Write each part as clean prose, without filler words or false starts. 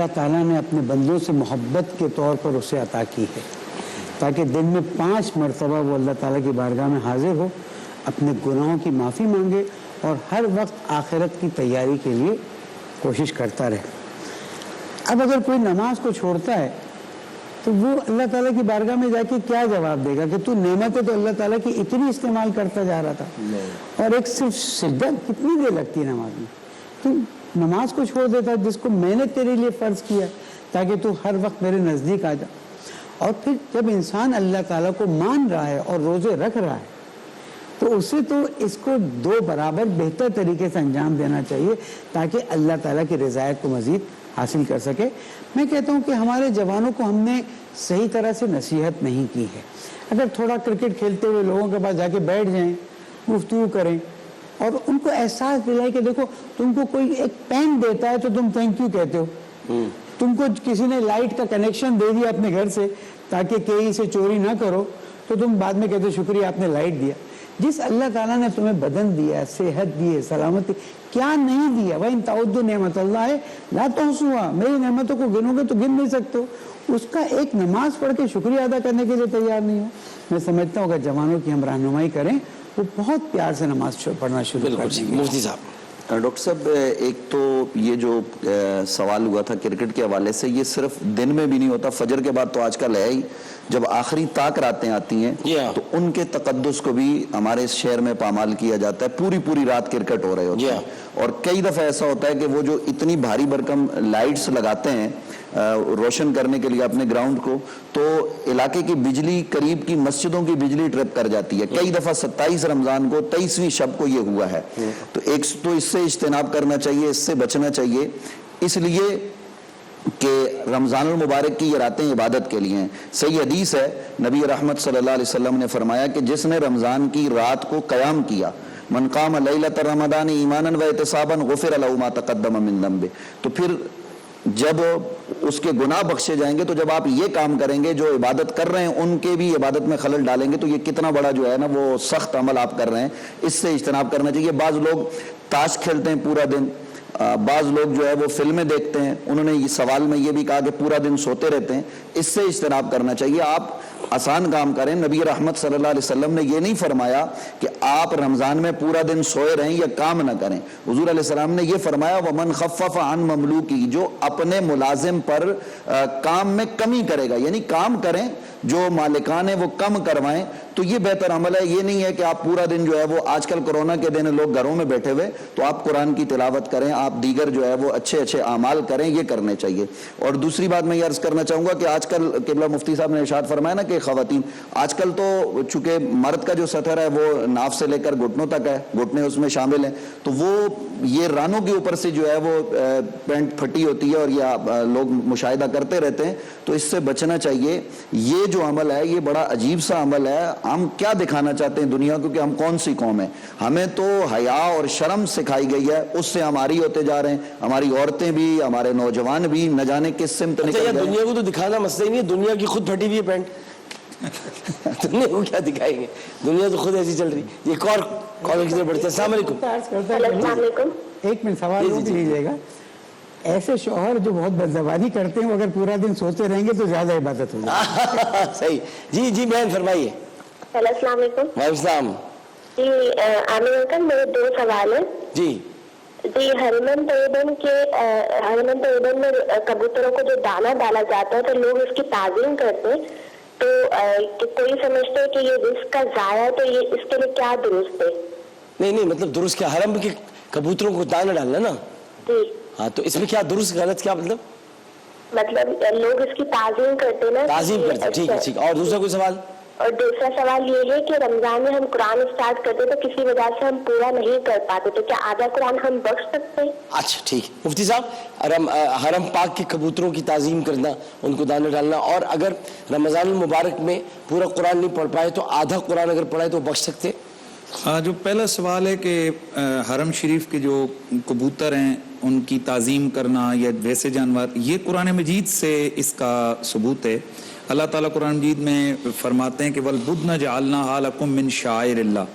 اللہ تعالیٰ نے اپنے بندوں سے محبت کے طور پر اسے عطا کی ہے، تاکہ دن میں 5 مرتبہ وہ اللہ تعالیٰ کی بارگاہ میں حاضر ہو، اپنے گناہوں کی معافی مانگے اور ہر وقت آخرت کی تیاری کے لیے کوشش کرتا رہے۔ اب اگر کوئی نماز کو چھوڑتا ہے تو وہ اللہ تعالیٰ کی بارگاہ میں جا کے کیا جواب دے گا کہ تو نعمتیں تو اللہ تعالیٰ کی اتنی استعمال کرتا جا رہا تھا، اور ایک صرف سجدہ کتنی دیر لگتی ہے نماز میں، تو نماز کو چھوڑ دیتا ہے جس کو میں نے تیرے لیے فرض کیا تاکہ تو ہر وقت میرے نزدیک آ جا۔ اور پھر جب انسان اللہ تعالیٰ کو مان رہا ہے اور روزے رکھ رہا ہے تو اسے تو اس کو 2 برابر بہتر طریقے سے انجام دینا چاہیے تاکہ اللہ تعالیٰ کی رضایت کو مزید حاصل کر سکے۔ میں کہتا ہوں کہ ہمارے جوانوں کو ہم نے صحیح طرح سے نصیحت نہیں کی ہے۔ اگر تھوڑا کرکٹ کھیلتے ہوئے لوگوں کے پاس جا کے بیٹھ جائیں، گفتگو کریں اور ان کو احساس دلائے کہ دیکھو تم کو کوئی ایک پین دیتا ہے تو تم تھینک یو کہتے ہو، تم کو کسی نے لائٹ کا کنیکشن دے دیا اپنے گھر سے تاکہ کہیں سے چوری نہ کرو تو تم بعد میں کہتے ہو شکریہ آپ نے لائٹ دیا۔ جس اللہ تعالیٰ نے تمہیں بدن دیا، صحت دی ہے، سلامتی کیا نہیں دیا، وَإِن تَعُدُّوا نِعْمَتَ اللَّهِ لَا تُحْصُوهَا، میری نعمتوں کو گنو گے تو گن نہیں سکتے ہو، اس کا ایک نماز پڑھ کے شکریہ ادا کرنے کے لیے تیار نہیں ہو۔ میں سمجھتا ہوں اگر جوانوں کی ہم رہنمائی کریں وہ بہت پیار سے نماز پڑھنا شروع کر دیں گے۔ مفتی صاحب، ڈاکٹر صاحب ایک تو یہ جو سوال ہوا تھا کرکٹ کے حوالے سے، یہ صرف دن میں بھی نہیں ہوتا، فجر کے بعد تو آج کل ہے ہی، جب آخری طاق راتیں آتی ہیں تو ان کے تقدس کو بھی ہمارے اس شہر میں پامال کیا جاتا ہے، پوری رات کرکٹ ہو رہے ہوتے ہیں، اور کئی دفعہ ایسا ہوتا ہے کہ وہ جو اتنی بھاری بھرکم لائٹس لگاتے ہیں روشن کرنے کے لیے اپنے گراؤنڈ کو، تو علاقے کی بجلی، قریب کی مسجدوں کی بجلی ٹرپ کر جاتی ہے۔ کئی دفعہ 27 رمضان کو 23ویں شب کو یہ ہوا ہے، تو ایک تو اس سے اجتناب کرنا چاہیے، اس سے بچنا چاہیے، اس لیے کہ رمضان المبارک کی یہ راتیں عبادت کے لیے ہیں۔ صحیح حدیث ہے، نبی رحمت صلی اللہ علیہ وسلم نے فرمایا کہ جس نے رمضان کی رات کو قیام کیا، من قام لیلۃ رمضان ایمانا و احتسابا غفر له ما تقدم من ذنبه، تو پھر جب اس کے گناہ بخشے جائیں گے، تو جب آپ یہ کام کریں گے جو عبادت کر رہے ہیں ان کے بھی عبادت میں خلل ڈالیں گے، تو یہ کتنا بڑا جو ہے نا وہ سخت عمل آپ کر رہے ہیں، اس سے اجتناب کرنا چاہیے۔ بعض لوگ تاش کھیلتے ہیں پورا دن، بعض لوگ جو ہے وہ فلمیں دیکھتے ہیں، انہوں نے یہ سوال میں یہ بھی کہا کہ پورا دن سوتے رہتے ہیں، اس سے اجتناب کرنا چاہیے۔ آپ آسان کام کریں، نبی رحمت صلی اللہ علیہ وسلم نے یہ نہیں فرمایا کہ آپ رمضان میں پورا دن سوئے رہیں یا کام نہ کریں، حضور علیہ السلام نے یہ فرمایا وَمَنْ خَفَّفَ عَنْ مَمْلُوكِهِ، جو اپنے ملازم پر کام میں کمی کرے گا، یعنی کام کریں، جو مالکان ہیں وہ کم کروائیں، تو یہ بہتر عمل ہے۔ یہ نہیں ہے کہ آپ پورا دن جو ہے وہ، آج کل کورونا کے دن لوگ گھروں میں بیٹھے ہوئے، تو آپ قرآن کی تلاوت کریں، آپ دیگر جو ہے وہ اچھے اعمال کریں، یہ کرنے چاہیے۔ اور دوسری بات میں یہ عرض کرنا چاہوں گا کہ آج کل قبلہ مفتی صاحب نے ارشاد فرمایا نا کہ خواتین، آج کل تو چونکہ مرد کا جو سطر ہے وہ ناف سے لے کر گھٹنوں تک ہے، گھٹنے اس میں شامل ہیں، تو وہ یہ رانوں کے اوپر سے جو ہے وہ پینٹ پھٹی ہوتی ہے اور یہ لوگ مشاہدہ کرتے رہتے ہیں، تو اس سے بچنا چاہیے۔ یہ جو عمل ہے یہ بڑا عجیب سا عمل ہے۔ ہم کیا دکھانا چاہتے ہیں دنیا کو کہ ہم کون سی قوم ہیں؟ ہمیں تو حیا اور شرم سکھائی گئی ہے، اس سے ہماری ہوتے جا رہے ہیں، ہماری عورتیں بھی، ہمارے نوجوان بھی نہ جانے کس سمت نکل گئے۔ دنیا کو تو دکھانا مسئلہ ہی نہیں ہے، دنیا کی خود پھٹی ہوئی ہے پینٹ، دنیا کو کیا دکھائیں گے، دنیا تو خود ایسی چل رہی۔ ایک اور کالر کی طرف بڑھتے ہیں۔ السلام علیکم۔ ایک منٹ سوال لیجیے گا، ایسے شوہر جو بہت بدزبانی کرتے ہیں وہ اگر پورا دن سوتے رہیں گے تو زیادہ عبادت ہوگی۔ صحیح، جی بہن فرمائیے۔ السلام علیکم۔ وعلیکم السلام۔ جی عامر انکل، میرے 2 سوال ہیں۔ جی حرمین طیبین میں کبوتروں کو جو دانہ ڈالا جاتا ہے تو لوگ اس کی تعظیم کرتے ہیں، تو کوئی سمجھتے ہے کہ یہ رزق کا ضائع ہے، تو یہ اس کے لیے کیا درست ہے؟ نہیں مطلب درست کیا، حرم کے کبوتروں کو دانہ ڈالنا نا؟ جی ہاں، تو اس میں کیا درست غلط کیا مطلب لوگ اس کی تعظیم کرتے ہیں نا، تعظیم کرتے ہیں، ٹھیک ہے۔ اور دوسرا کوئی سوال؟ اور دوسرا سوال یہ ہے کہ رمضان میں ہم قرآن اسٹارٹ کرتے تو کسی وجہ سے ہم پورا نہیں کر پاتے، تو کیا آدھا قرآن ہم بخش سکتے ہیں؟ اچھا ٹھیک۔ مفتی صاحب، حرم پاک کے کبوتروں کی تعظیم کرنا، ان کو دانے ڈالنا، اور اگر رمضان المبارک میں پورا قرآن نہیں پڑھ پائے تو آدھا قرآن اگر پڑھائے تو بخش سکتے؟ جو پہلا سوال ہے کہ حرم شریف کے جو کبوتر ہیں ان کی تعظیم کرنا یا ویسے جانور، یہ قرآن مجید سے اس کا ثبوت ہے۔ اللہ تعالیٰ قرآن مجید میں فرماتے ہیں کہ وَالْبُدْنَ جَعَلْنَاهَا لَكُم مِّن شَعَائِرِ اللَّهِ،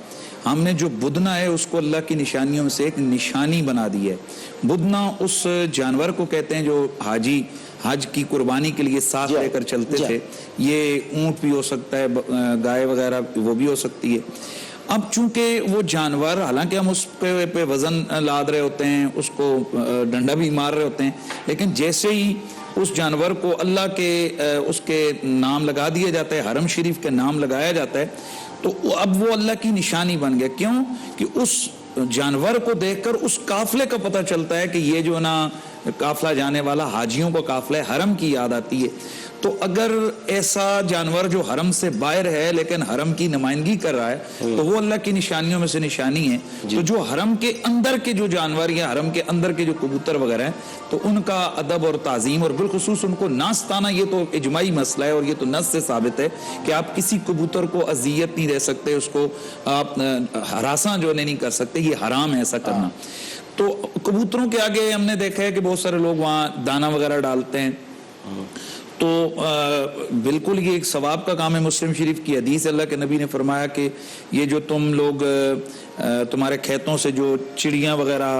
ہم نے جو بدنا ہے اس کو اللہ کی نشانیوں میں سے ایک نشانی بنا دی ہے. بدنا اس جانور کو کہتے ہیں جو حاجی حج کی قربانی کے لیے ساتھ لے کر چلتے تھے. یہ اونٹ بھی ہو سکتا ہے, گائے وغیرہ وہ بھی ہو سکتی ہے. اب چونکہ وہ جانور, حالانکہ ہم اس پہ وزن لاد رہے ہوتے ہیں, اس کو ڈنڈا بھی مار رہے ہوتے ہیں, لیکن جیسے ہی اس جانور کو اللہ کے اس کے نام لگا دیا جاتا ہے, حرم شریف کے نام لگایا جاتا ہے, تو اب وہ اللہ کی نشانی بن گیا. کیوں کہ اس جانور کو دیکھ کر اس قافلے کا پتہ چلتا ہے کہ یہ جو نا قافلہ جانے والا حاجیوں کا قافلہ ہے, حرم کی یاد آتی ہے. تو اگر ایسا جانور جو حرم سے باہر ہے لیکن حرم کی نمائندگی کر رہا ہے تو وہ اللہ کی نشانیوں میں سے نشانی ہے. تو جو حرم کے اندر کے جو جانور یا حرم کے اندر کے جو کبوتر وغیرہ ہیں تو ان کا ادب اور تعظیم اور بالخصوص ان کو ناستانا, یہ تو اجماعی مسئلہ ہے اور یہ تو نص سے ثابت ہے کہ آپ کسی کبوتر کو اذیت نہیں دے سکتے, اس کو آپ ہراساں جو نہیں کر سکتے, یہ حرام ہے ایسا کرنا. تو کبوتروں کے آگے ہم نے دیکھا ہے کہ بہت سارے لوگ وہاں دانا وغیرہ ڈالتے ہیں, تو بالکل یہ ایک ثواب کا کام ہے. مسلم شریف کی حدیث ہے, اللہ کے نبی نے فرمایا کہ یہ جو تم لوگ تمہارے کھیتوں سے جو چڑیاں وغیرہ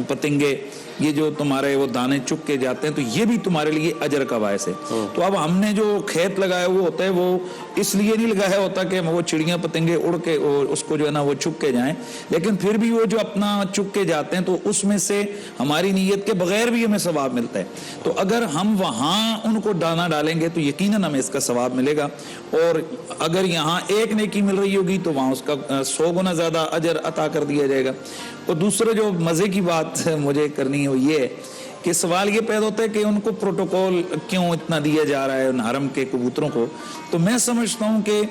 پتنگے یہ جو تمہارے وہ دانے چک کے جاتے ہیں تو یہ بھی تمہارے لیے اجر کا باعث ہے. تو اب ہم نے جو کھیت لگایا وہ ہوتا ہے وہ اس لیے نہیں لگایا ہوتا کہ وہ چڑیاں پتنگے اڑ کے اس کو جو ہے نا وہ چک کے جائیں, لیکن پھر بھی وہ جو اپنا چک کے جاتے ہیں تو اس میں سے ہماری نیت کے بغیر بھی ہمیں ثواب ملتا ہے. تو اگر ہم وہاں ان کو دانا ڈالیں گے تو یقیناً ہمیں اس کا ثواب ملے گا, اور اگر یہاں ایک نیکی مل رہی ہوگی تو وہاں اس کا 100 گنا زیادہ اجر عطا کر دیا جائے گا. اور دوسرا جو مزے کی بات مجھے کرنی ہے وہ یہ ہے کہ سوال یہ پیدا ہوتا ہے کہ ان کو پروٹوکول کیوں اتنا دیا جا رہا ہے ان حرم کے کبوتروں کو. تو میں سمجھتا ہوں کہ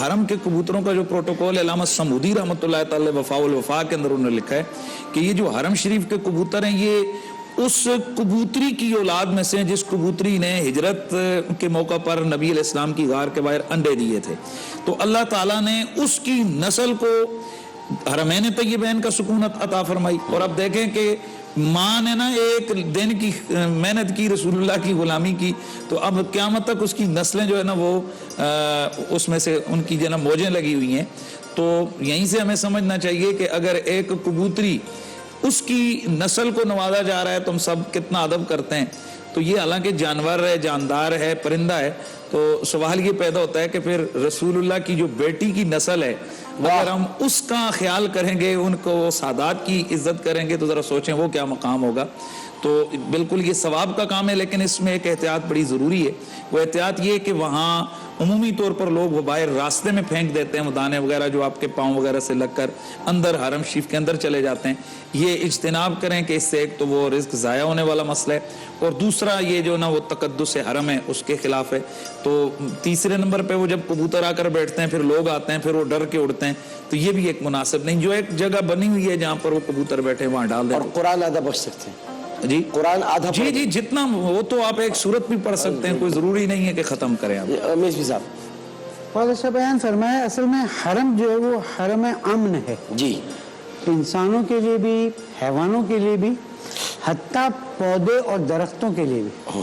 حرم کے کبوتروں کا جو پروٹوکول ہے, علامہ سمودی رحمۃ اللہ تعالی وفاء الوفاء کے اندر انہوں نے لکھا ہے کہ یہ جو حرم شریف کے کبوتر ہیں یہ اس کبوتری کی اولاد میں سے جس کبوتری نے ہجرت کے موقع پر نبی علیہ السلام کی غار کے باہر انڈے دیے تھے, تو اللہ تعالیٰ نے اس کی نسل کو حرمین طیبین کا سکون عطا فرمائی. اور اب دیکھیں کہ ماں نے نا ایک دن کی محنت کی رسول اللہ کی غلامی کی, تو اب قیامت تک اس کی نسلیں جو ہے نا وہ اس میں سے ان کی جو ہے نا موجیں لگی ہوئی ہیں. تو یہیں سے ہمیں سمجھنا چاہیے کہ اگر ایک کبوتری اس کی نسل کو نوازا جا رہا ہے تو ہم سب کتنا ادب کرتے ہیں. تو یہ حالانکہ جانور ہے, جاندار ہے, پرندہ ہے, تو سوال یہ پیدا ہوتا ہے کہ پھر رسول اللہ کی جو بیٹی کی نسل ہے اگر ہم اس کا خیال کریں گے, ان کو سادات کی عزت کریں گے, تو ذرا سوچیں وہ کیا مقام ہوگا. تو بالکل یہ ثواب کا کام ہے, لیکن اس میں ایک احتیاط بڑی ضروری ہے. وہ احتیاط یہ کہ وہاں عمومی طور پر لوگ وہ باہر راستے میں پھینک دیتے ہیں وہ دانے وغیرہ جو آپ کے پاؤں وغیرہ سے لگ کر اندر حرم شریف کے اندر چلے جاتے ہیں. یہ اجتناب کریں کہ اس سے ایک تو وہ رزق ضائع ہونے والا مسئلہ ہے, اور دوسرا یہ جو نا وہ تقدس حرم ہے اس کے خلاف ہے. تو تیسرے نمبر پہ وہ جب کبوتر آ کر بیٹھتے ہیں پھر لوگ آتے ہیں پھر وہ ڈر کے اڑتے ہیں, تو یہ بھی ایک مناسب نہیں. جو ایک جگہ بنی ہوئی ہے جہاں پر وہ کبوتر بیٹھے وہاں ڈال دیں. اور قرآن آدھا پڑھ سکتے ہیں جی, قرآن آدھا جی جی جتنا وہ تو آپ ایک سورت بھی پڑھ سکتے ہیں, کوئی ضروری نہیں ہے کہ ختم کریں آپ. میشوی صاحب بہت اچھا بیان فرمایا. اصل میں حرم جو ہے وہ حرم امن ہے, جی, انسانوں کے لیے بھی, حیوانوں کے لیے بھی, حتیٰ پودے اور درختوں کے لیے بھی.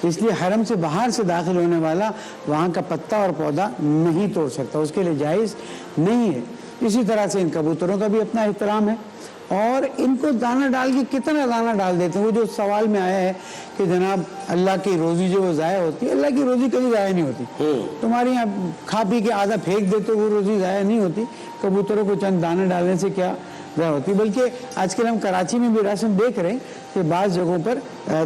اس لیے حرم سے باہر سے داخل ہونے والا وہاں کا پتا اور پودا نہیں توڑ سکتا, اس کے لیے جائز نہیں ہے. اسی طرح سے ان کبوتروں کا بھی اپنا احترام ہے, اور ان کو دانہ ڈال کے کتنا دانہ ڈال دیتے ہیں. وہ جو سوال میں آیا ہے کہ جناب اللہ کی روزی جو وہ ضائع ہوتی ہے, اللہ کی روزی کبھی ضائع نہیں ہوتی. تمہارے یہاں کھا پی کے آدھا پھینک دیتے وہ روزی ضائع نہیں ہوتی. کبوتروں کو چند دانے ڈالنے سے کیا ضائع ہوتی. بلکہ آج کل ہم کراچی میں بھی رسم دیکھ رہے ہیں کہ بعض جگہوں پر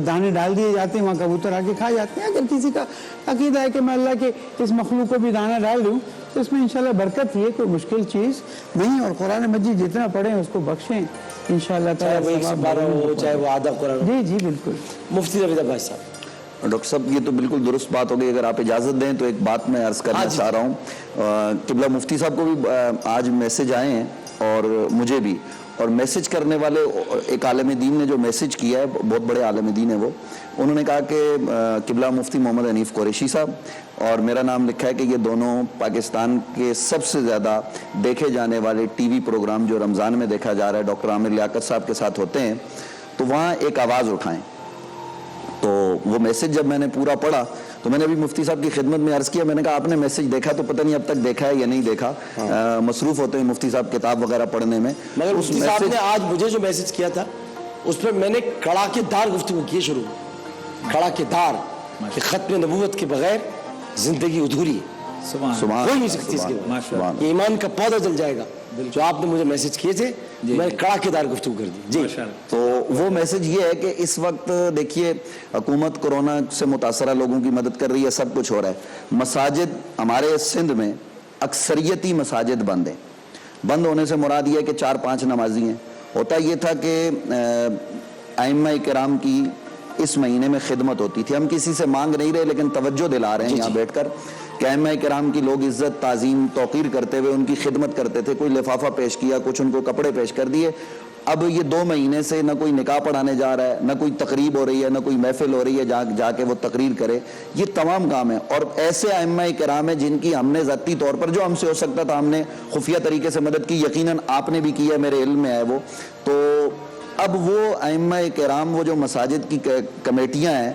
دانے ڈال دیے جاتے ہیں, وہاں کبوتر آ کے کھا جاتے ہیں. اگر کسی کا عقیدہ ہے کہ میں اللہ کے اس مخلوق کو بھی دانہ ڈال دوں تو اس میں انشاءاللہ برکت ہی ہے, کوئی مشکل چیز نہیں. اور قرآن مجید جتنا پڑھیں اس کو بخشیں انشاءاللہ تعالی, چاہے وہ آدھا قرآن. جی جی بالکل. مفتی رفیع بھائی صاحب. ڈاکٹر صاحب یہ تو بالکل درست بات ہوگی. اگر آپ اجازت دیں تو ایک بات میں عرض کرنا چاہ رہا ہوں. قبلہ مفتی صاحب کو بھی آج میسج آئے ہیں اور مجھے بھی, اور میسج کرنے والے ایک عالم دین نے جو میسج کیا ہے, بہت بڑے عالم دین ہے وہ, انہوں نے کہا کہ قبلہ مفتی محمد حنیف قریشی صاحب اور میرا نام لکھا ہے کہ یہ دونوں پاکستان کے سب سے زیادہ دیکھے جانے والے ٹی وی پروگرام جو رمضان میں دیکھا جا رہا ہے ڈاکٹر عامر لیاقت صاحب کے ساتھ ہوتے ہیں, تو وہاں ایک آواز اٹھائیں. تو وہ میسج جب میں نے پورا پڑھا تو میں نے ابھی مفتی صاحب کی خدمت میں عرض کیا, میں نے کہا آپ نے میسج دیکھا تو پتہ نہیں اب تک دیکھا ہے یا نہیں دیکھا, مصروف ہوتے ہیں مفتی صاحب کتاب وغیرہ پڑھنے میں. مگر مفتی صاحب نے آج مجھے جو میسج کیا تھا اس پر میں نے کڑاکے دار گفتگو کی شروع, کڑاکے دار, کہ ختم نبوت کے بغیر زندگی ادھوری ہے, کوئی نہیں سکتی اس کے بعد, یہ ایمان کا پودا جل جائے گا. جو آپ نے مجھے میسج کیے تھے میں نے کڑاکے دار گفتگو کر دی. جی تو وہ میسج یہ ہے کہ اس وقت دیکھیے حکومت کورونا سے متاثرہ لوگوں کی مدد کر رہی ہے, سب کچھ ہو رہا ہے. مساجد ہمارے سندھ میں اکثریتی مساجد بند ہیں. بند ہونے سے مراد یہ ہے کہ 4-5 نمازی ہیں. ہوتا یہ تھا کہ ائمہ کرام کی اس مہینے میں خدمت ہوتی تھی. ہم کسی سے مانگ نہیں رہے لیکن توجہ دلا رہے ہیں یہاں بیٹھ کر کہ ائمہ کرام کی لوگ عزت, تعظیم, توقیر کرتے ہوئے ان کی خدمت کرتے تھے. کوئی لفافہ پیش کیا, کچھ ان کو کپڑے پیش کر دیے. اب یہ 2 مہینے سے نہ کوئی نکاح پڑھانے جا رہا ہے, نہ کوئی تقریب ہو رہی ہے, نہ کوئی محفل ہو رہی ہے جا کے وہ تقریر کرے. یہ تمام کام ہے. اور ایسے ائمہ کرام ہیں جن کی ہم نے ذاتی طور پر جو ہم سے ہو سکتا تھا ہم نے خفیہ طریقے سے مدد کی. یقیناً آپ نے بھی کی ہے, میرے علم میں ہے وہ. تو اب وہ ائمہ کرام, وہ جو مساجد کی کمیٹیاں ہیں,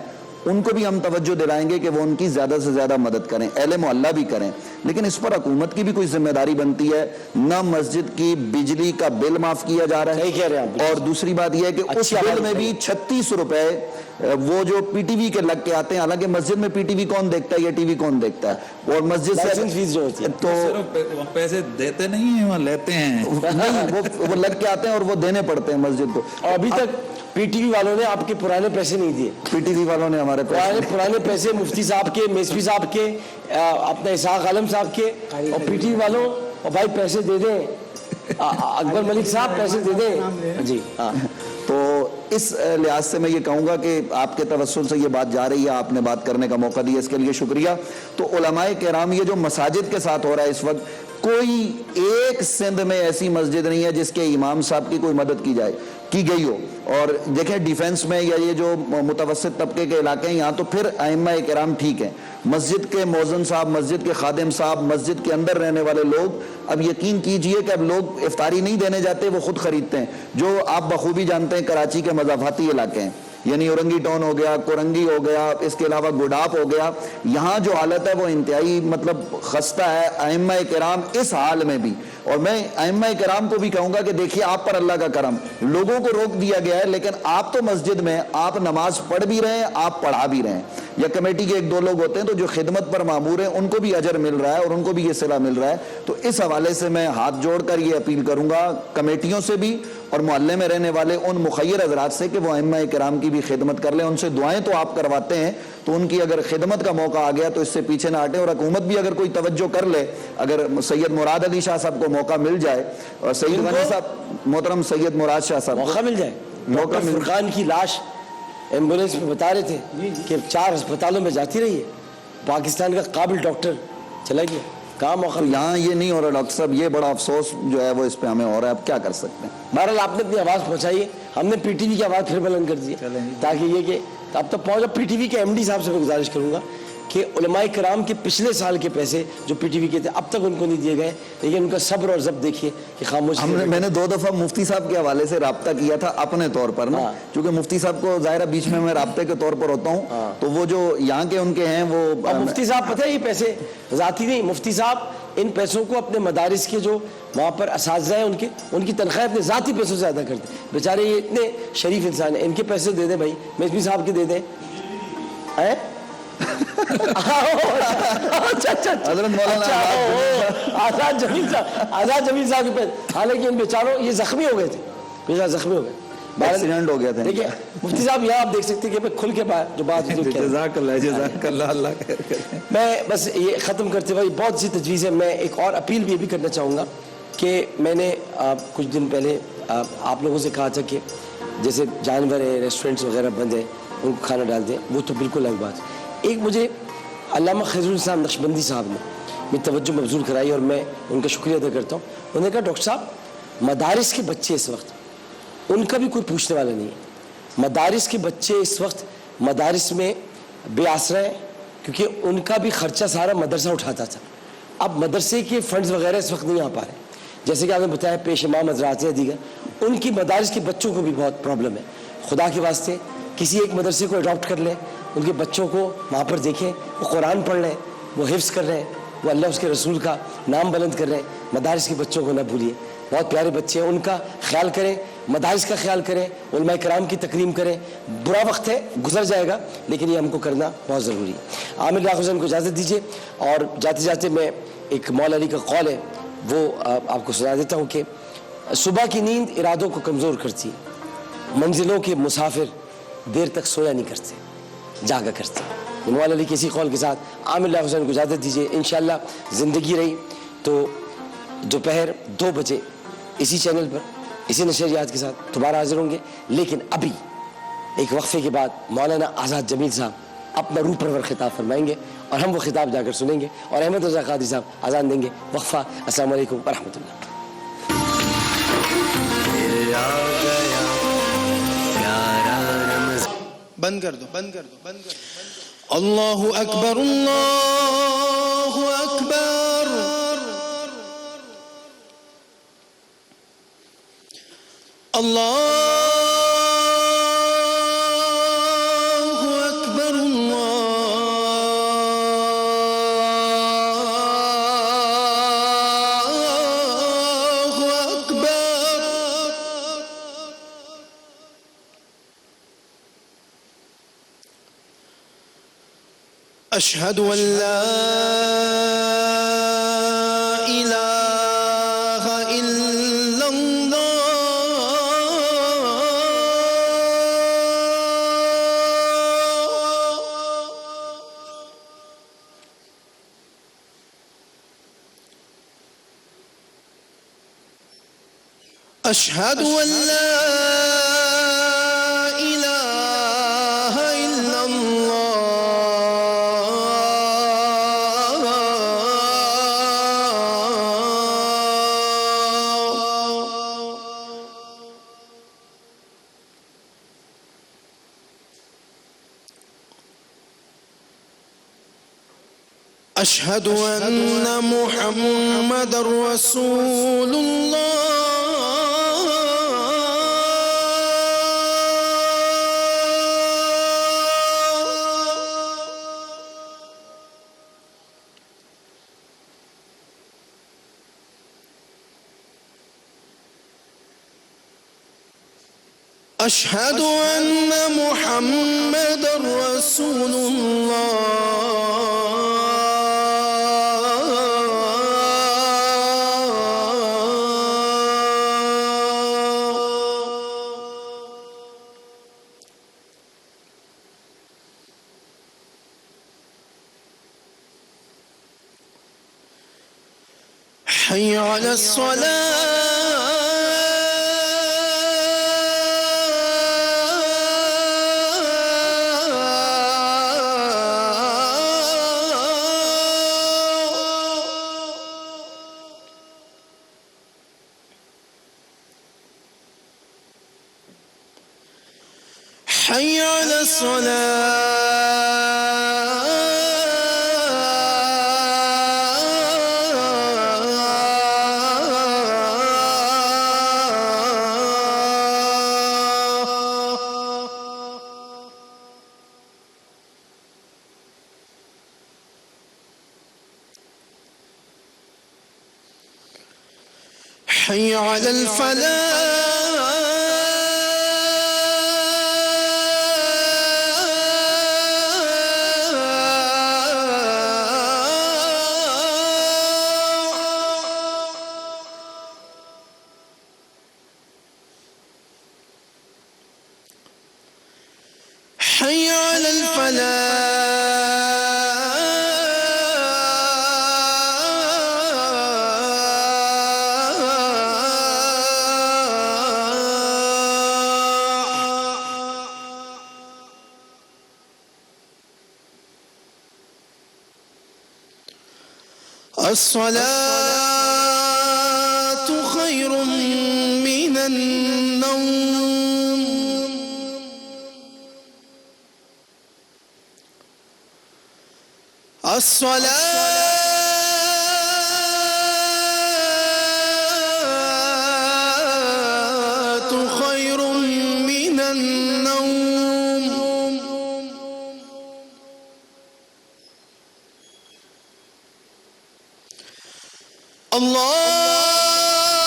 ان کو بھی ہم توجہ دلائیں گے کہ وہ ان کی زیادہ سے زیادہ مدد کریں, اہل محلہ بھی کریں. لیکن اس پر حکومت کی بھی کوئی ذمہ داری بنتی ہے. نہ مسجد کی بجلی کا بل معاف کیا جا رہا ہے, اور دوسری بات یہ ہے کہ اس بل میں بھی 36 روپے وہ جو پی ٹی وی کے لگ کے آتے ہیں. حالانکہ مسجد میں پی ٹی وی کون دیکھتا ہے, یہ ٹی وی کون دیکھتا ہے, اور مسجد سے تو پیسے دیتے نہیں ہیں, وہاں لیتے ہیں. نہیں, وہ لگ کے آتے ہیں اور وہ دینے پڑتے ہیں مسجد کو. اور ابھی تک پی ٹی وی والوں نے آپ کے پرانے پیسے نہیں دیے. پی ٹی وی والوں نے ہمارے پرانے پیسے مفتی صاحب کے, میسوی صاحب کے, اپنے اسحاق عالم صاحب کے, اور پی ٹی وی والوں, اور بھائی پیسے دے دیں, اکبر ملک صاحب پیسے دے دیں. جی ہاں. تو اس لحاظ سے میں یہ کہوں گا کہ آپ کے توسل سے یہ بات جا رہی ہے, آپ نے بات کرنے کا موقع دیا, اس کے لیے شکریہ. تو علماء کرام, یہ جو مساجد کے ساتھ ہو رہا ہے اس وقت, کوئی ایک سندھ میں ایسی مسجد نہیں ہے جس کے امام صاحب کی کوئی مدد کی گئی ہو. اور دیکھیں ڈیفنس میں یا یہ جو متوسط طبقے کے علاقے ہیں, یہاں تو پھر ائمہ کرام ٹھیک ہیں. مسجد کے مؤذن صاحب, مسجد کے خادم صاحب, مسجد کے اندر رہنے والے لوگ, اب یقین کیجئے کہ اب لوگ افطاری نہیں دینے جاتے, وہ خود خریدتے ہیں. جو آپ بخوبی جانتے ہیں کراچی کے مضافاتی علاقے ہیں, یعنی اورنگی ٹاؤن ہو گیا, کورنگی ہو گیا, اس کے علاوہ گڈاپ ہو گیا, یہاں جو حالت ہے وہ انتہائی مطلب خستہ ہے. ائمہ کرام اس حال میں بھی, اور میں ائمہ کرام کو بھی کہوں گا کہ دیکھیے آپ پر اللہ کا کرم, لوگوں کو روک دیا گیا ہے لیکن آپ تو مسجد میں آپ نماز پڑھ بھی رہے ہیں, آپ پڑھا بھی رہے ہیں. یا کمیٹی کے 1-2 لوگ ہوتے ہیں تو جو خدمت پر مامور ہیں ان کو بھی اجر مل رہا ہے اور ان کو بھی یہ صلہ مل رہا ہے. تو اس حوالے سے میں ہاتھ جوڑ کر یہ اپیل کروں گا کمیٹیوں سے بھی اور محلے میں رہنے والے ان مخیر حضرات سے کہ وہ ائمہ کرام کی بھی خدمت کر لیں. ان سے دعائیں تو آپ کرواتے ہیں, تو ان کی اگر خدمت کا موقع آ گیا تو اس سے پیچھے نہ ہٹیں. اور حکومت بھی اگر کوئی توجہ کر لے, اگر سید مراد علی شاہ صاحب کو موقع مل جائے, اور سید غنی صاحب, محترم سید مراد شاہ صاحب موقع مل جائے. موقع فرقان کی لاش ایمبولینس میں بتا رہے تھے کہ 4 ہسپتالوں میں جاتی رہی ہے, پاکستان کا قابل ڈاکٹر چلا گیا, کہاں موقع. یہاں یہ نہیں ہو رہا ڈاکٹر صاحب, یہ بڑا افسوس جو ہے وہ اس پہ ہمیں ہو رہا ہے. اب کیا کر سکتے ہیں. بہرحال آپ نے اپنی آواز پہنچائی ہے, ہم نے پی ٹی وی کی آواز پھر بلند کر دی ہے تاکہ یہ کہ اب تک پہنچا. پی ٹی وی کے ایم ڈی صاحب سے میں گزارش کروں گا کہ علماء کرام کے پچھلے سال کے پیسے جو پی ٹی وی کے تھے اب تک ان کو نہیں دیے گئے, لیکن ان کا صبر اور ضبط دیکھیے کہ خاموشی. میں نے 2 دفعہ مفتی صاحب کے حوالے سے رابطہ کیا تھا اپنے طور پر نا, چونکہ مفتی صاحب کو ظاہرہ بیچ میں رابطے کے طور پر ہوتا ہوں, تو وہ جو یہاں کے ان کے ہیں وہ مفتی صاحب پتہ ہے یہ پیسے ذاتی نہیں, مفتی صاحب ان پیسوں کو اپنے مدارس کے جو وہاں پر اساتذہ ہیں ان کی تنخواہ اپنے ذاتی پیسوں سے ادا کرتے ہیں. بیچارے یہ اتنے شریف انسان ہیں, ان کے پیسے دے دیں بھائی, میسوی صاحب کے دے دیں. آزاد جمیل صاحب کے پیسے, حالانکہ ان بیچاروں یہ زخمی ہو گئے تھے, زخمی ہو گئے, ایکسیڈنٹ ہو گیا تھا. دیکھیے مفتی صاحب یہاں آپ دیکھ سکتے ہیں کہ کھل کے جو بات جزاک اللہ اللہ خیر کرے. میں بس یہ ختم کرتے ہوئے بہت سی تجویز ہے. میں ایک اور اپیل بھی یہ بھی کرنا چاہوں گا کہ میں نے کچھ دن پہلے آپ لوگوں سے کہا تھا کہ جیسے جانور ہیں, ریسٹورینٹس وغیرہ بند ہیں, ان کو کھانا ڈال دیں, وہ تو بالکل الگ بات. ایک مجھے علامہ خضر الاسلام نقشبندی صاحب نے میری توجہ مبذول کرائی اور میں ان کا شکریہ ادا کرتا ہوں. انہوں نے کہا ڈاکٹر صاحب مدارس کے بچے اس وقت ان کا بھی کوئی پوچھنے والا نہیں ہے. مدارس کے بچے اس وقت مدارس میں بے آسرا ہیں کیونکہ ان کا بھی خرچہ سارا مدرسہ اٹھاتا تھا. اب مدرسے کے فنڈز وغیرہ اس وقت نہیں آ پا رہے, جیسے کہ آپ نے بتایا پیش امام حضرات ہیں دیگر, ان کی مدارس کے بچوں کو بھی بہت پرابلم ہے. خدا کے واسطے کسی ایک مدرسے کو اڈاپٹ کر لیں, ان کے بچوں کو وہاں پر دیکھیں، وہ قرآن پڑھ رہے ہیں، وہ حفظ کر رہے ہیں، وہ اللہ اس کے رسول کا نام بلند کر رہے ہیں. مدارس کے بچوں کو نہ بھولیے، بہت پیارے بچے ہیں، ان کا خیال کریں، مدارس کا خیال کریں، علماء کرام کی تکریم کریں. برا وقت ہے، گزر جائے گا، لیکن یہ ہم کو کرنا بہت ضروری ہے. عامر لاکھ حسین کو اجازت دیجیے، اور جاتے جاتے میں ایک مولا علی کا قول ہے وہ آپ کو سنا دیتا ہوں کہ صبح کی نیند ارادوں کو کمزور کرتی ہے، منزلوں کے مسافر دیر تک سویا نہیں کرتے، جاگا کرتے. مولا علی کے اسی قول کے ساتھ عامر لاکھ حسین کو اجازت دیجیے. انشاءاللہ زندگی رہی تو دوپہر 2 بجے اسی چینل پر اسی نشریات کے ساتھ دوبارہ حاضر ہوں گے. لیکن ابھی ایک وقفے کے بعد مولانا آزاد جمیل صاحب اپنا روح پرور خطاب فرمائیں گے، اور ہم وہ خطاب جا کر سنیں گے، اور احمد رضا قادری صاحب اذان دیں گے. وقفہ. السلام علیکم ورحمۃ اللہ. بند کر دو. اللہ اکبر، اللہ اکبر، اللہ اکبر، اللہ اکبر. اشہد ان لا الہ الا اللہ، اشہد ان لا الہ الا اشہد ان محمد رسول اللہ، اشہد ان محمد رسول حي على الصلاة، حي على حي على الفلاح. حي على الفلاح. الصلاة خير من النوم. الصلاة خير من النوم. الله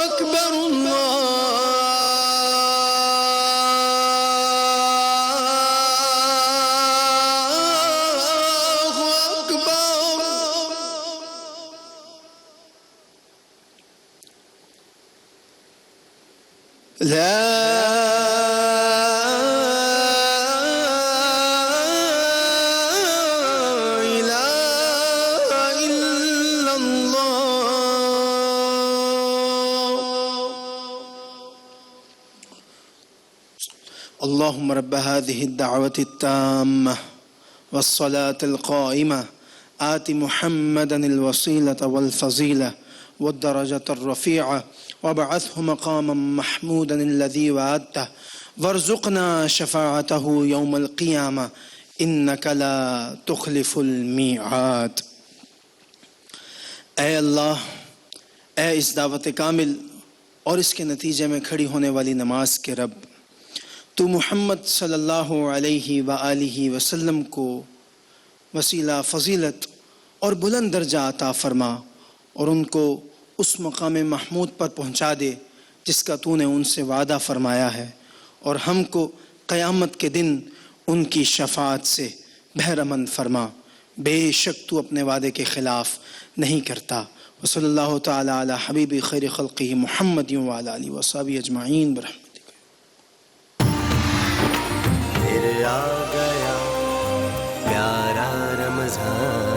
أكبر الله أكبر. لا اللهم رب هذه الدعوة التامة والصلاة القائمة آت محمدا الوسيلة والفضيلة والدرجة الرفيعة وابعثه مقاما محمودا الذي وعدته وارزقنا شفاعته يوم القيامة إنك لا تخلف الميعاد. اے اللہ، اے اس دعوت کامل اور اس کے نتیجے میں کھڑی ہونے والی نماز کے رب، تو محمد صلی اللہ علیہ وآلہ وسلم کو وسیلہ، فضیلت اور بلند درجہ عطا فرما اور ان کو اس مقام محمود پر پہنچا دے جس کا تو نے ان سے وعدہ فرمایا ہے، اور ہم کو قیامت کے دن ان کی شفاعت سے بہرمند فرما، بے شک تو اپنے وعدے کے خلاف نہیں کرتا. وصلی اللہ تعالی علی حبیب خیر خلقہ محمد وعلی آلہ وصحبہ اجمعین برحمتک. پھر آ گیا پیارا رمضان.